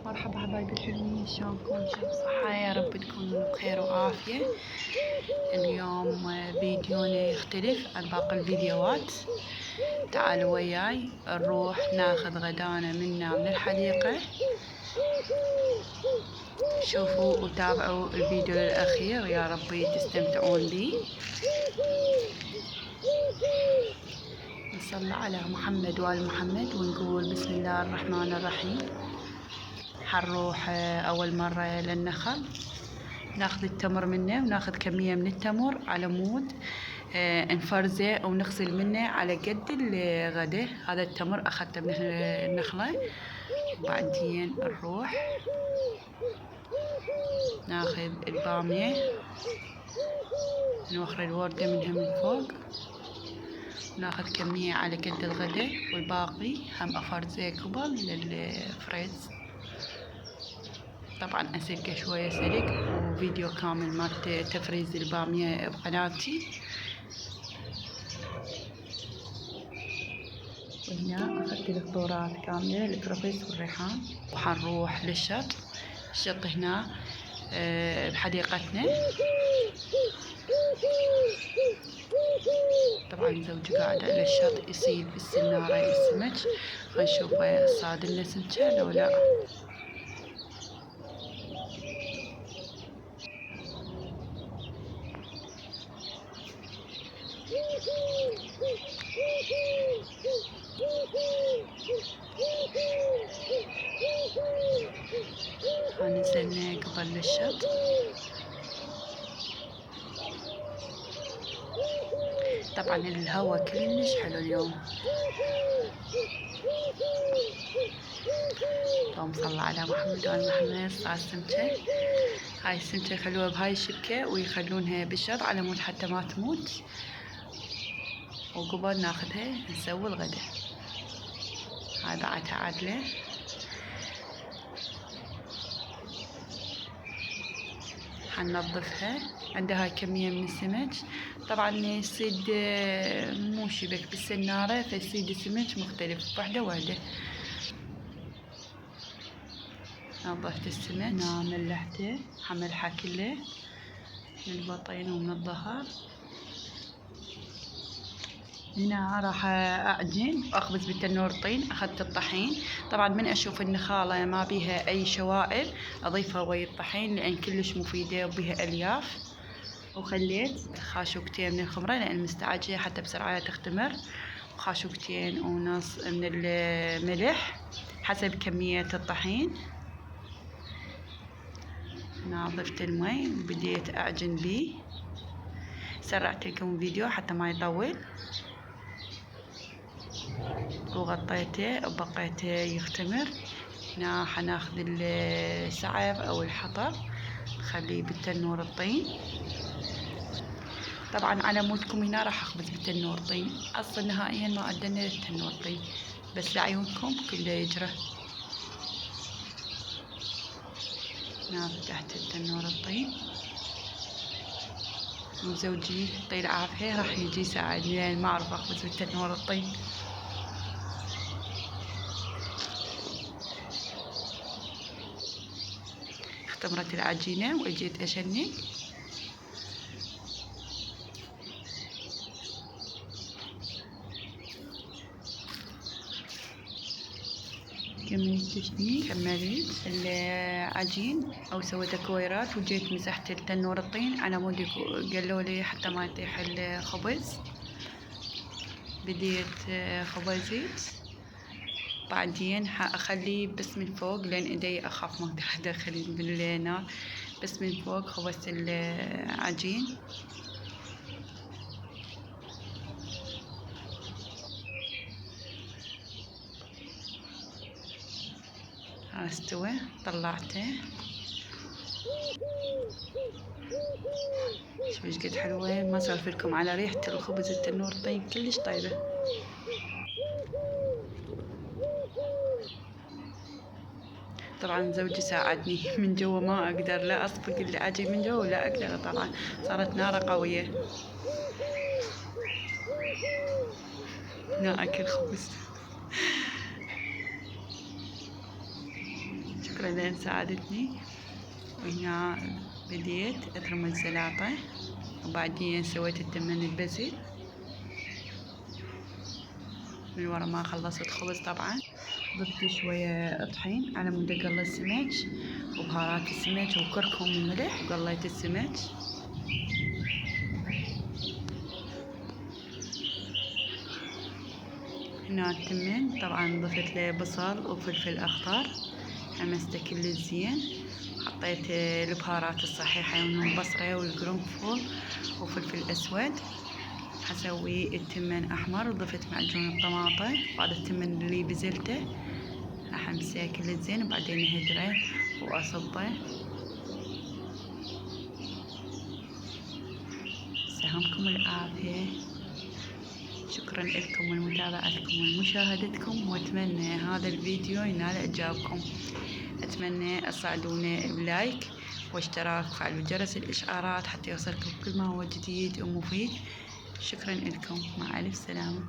مرحبا حبايبي الحلوين، شلونكم؟ إن شاء الله صحة، يا رب تكونوا بخير وعافية. اليوم فيديونا يختلف عن باقي الفيديوهات. تعالوا وياي نروح ناخذ غدانا من الحديقة. شوفوا وتابعوا الفيديو للأخير، يا رب تستمتعون بي. نصلي على محمد وآل محمد ونقول بسم الله الرحمن الرحيم. حنروح أول مرة للنخل، ناخذ التمر منه وناخذ كمية من التمر على مود، نفرزه ونغسل منه على قد الغدا. هذا التمر أخذته من النخلة. وبعدين نروح ناخذ البامية، نوخر الوردة منها من فوق، ناخذ كمية على قد الغدا، والباقي هم أفرزه قبل للفريز. طبعا أسلقه شوية سلق، وفيديو كامل مالت تفريز البامية بقناتي. وهنا أخذت الخضروات كاملة، الكرفس والريحان. وحنروح للشط. الشط هنا بحديقتنا. طبعا زوجي قاعد على الشط يصيد بالسنارة السمك، خنشوفه صاد لنا سمكة لو لا. نزلنا قبل الشط. طبعا الهواء كلش حلو اليوم. اللهم صل على محمد وآل محمد. صار سمكة، هاي السمكة يخلوها بهاي الشبكة ويخلونها بالشط على مود حتى ما تموت، وقبل ناخذها نسوي الغدا. هاي بعدها عدلة. حننظفها. عندها كمية من السمك. طبعا يصيد مو شبك بالسنارة، فيصيد السمك مختلف وحدة وحدة. نظفت السمك، هنا ملحته، حملحه كله من البطين ومن الظهر. هنا راح أعجن وأخبز بالتنور طين. أخذت الطحين. طبعا من أشوف النخالة ما بيها أي شوائب أضيفها ويا الطحين، لأن كلش مفيدة وبيها ألياف. وخليت خاشوقتين من الخمرة لأن مستعجلة حتى بسرعة تختمر، وخاشوقتين ونص من الملح حسب كمية الطحين. هنا ضفت المي وبديت أعجن بيه. سرعت لكم الفيديو حتى ما يطول، وغطيته وبقيته يختمر. هنا حناخذ السعف أو الحطب نخليه بالتنور الطين. طبعا على مودكم هنا راح أخبز بالتنور طين. أصلا نهائيا ما عندنا التنور طين، بس لعيونكم كله يجرى. هنا فتحت التنور الطين، وزوجي يعطيه العافية راح يجي يساعدني لأن ما أعرف أخبز بالتنور الطين. اختمرت العجينة وأجيت أشنق. كملت تشنيق، كملت العجين أو سويت كويرات، وجيت مسحت التنور الطين على مود قالوا لي حتى ما يطيح الخبز. بديت خبزيت. بعدين أخليه بس من فوق لأن إيدي أخاف ما أقدر أدخل بالنار، بس من فوق خبزت العجين. استوى، طلعته. شوفوا ايش قد حلوة. ما اسولف لكم على ريحة الخبز التنور طين كلش طيبة. طبعا زوجي ساعدني من جوا، ما اقدر لا اصفق العجين من جوا ولا اقدر اطلع، صارت ناره قوية. هنا اكل خبز. شكرا لأن ساعدتني. وهنا بديت أترم السلطة، وبعدين سويت التمن البزل من ورا ما خلصت خبز. طبعا ضفت شوية طحين على مود أقلي السمك وبهارات السمك وكركم وملح، وقليت السمك. هنا التمن طبعا ضفت له بصل وفلفل أخضر، حمسته كل زين. حطيت البهارات الصحيحة من البصرة والقرنفل وفلفل أسود. حسوي التمن أحمر، وضفت معجون الطماطة بعد التمن اللي بزلته، أحمسه كل زين وبعدين أهدره وأصبه. سهمكم العافية، شكرا لكم ولمتابعتكم ومشاهدتكم، وأتمنى هذا الفيديو ينال إعجابكم. أتمنى تساعدونا بلايك واشتراك وفعلوا جرس الإشعارات حتى يوصلكم كل ما هو جديد ومفيد. شكرا لكم، مع ألف سلامة.